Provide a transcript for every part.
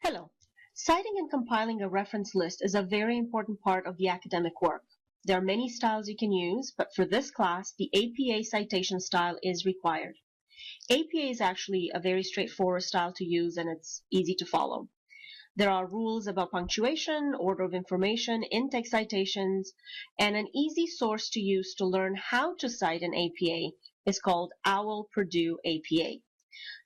Hello. Citing and compiling a reference list is a very important part of the academic work. There are many styles you can use, but for this class, the APA citation style is required. APA is actually a very straightforward style to use and it's easy to follow. There are rules about punctuation, order of information, in-text citations, and an easy source to use to learn how to cite an APA is called OWL Purdue APA.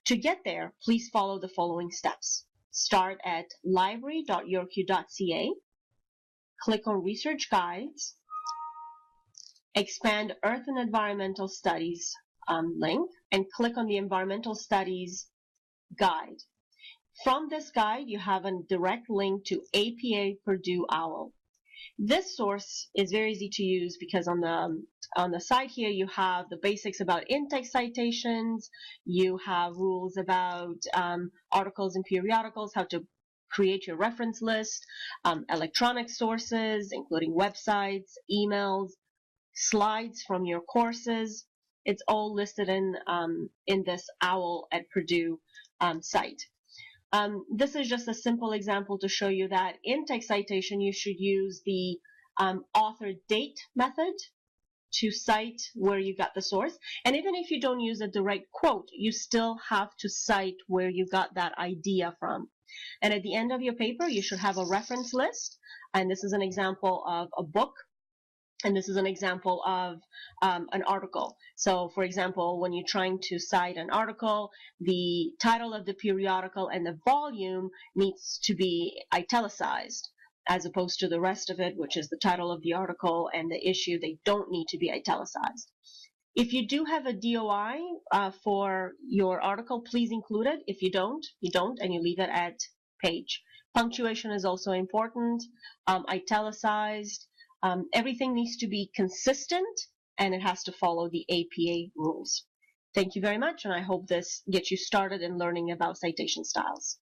To get there, please follow the following steps. Start at library.yourq.ca, click on Research Guides, expand Earth and Environmental Studies link, and click on the Environmental Studies guide. From this guide, you have a direct link to APA Purdue OWL. This source is very easy to use because on the side here you have the basics about in-text citations, you have rules about articles and periodicals, how to create your reference list, electronic sources including websites, emails, slides from your courses. It's all listed in this OWL at Purdue site. This is just a simple example to show you that in text citation you should use the author date method to cite where you got the source. And even if you don't use a direct quote, you still have to cite where you got that idea from. And at the end of your paper, you should have a reference list. And this is an example of a book. And this is an example of an article. So, for example, when you're trying to cite an article, the title of the periodical and the volume needs to be italicized, as opposed to the rest of it, which is the title of the article and the issue. They don't need to be italicized. If you do have a DOI for your article, please include it. If you don't, you don't, and you leave it at page. Punctuation is also important, italicized. Everything needs to be consistent and it has to follow the APA rules. Thank you very much, and I hope this gets you started in learning about citation styles.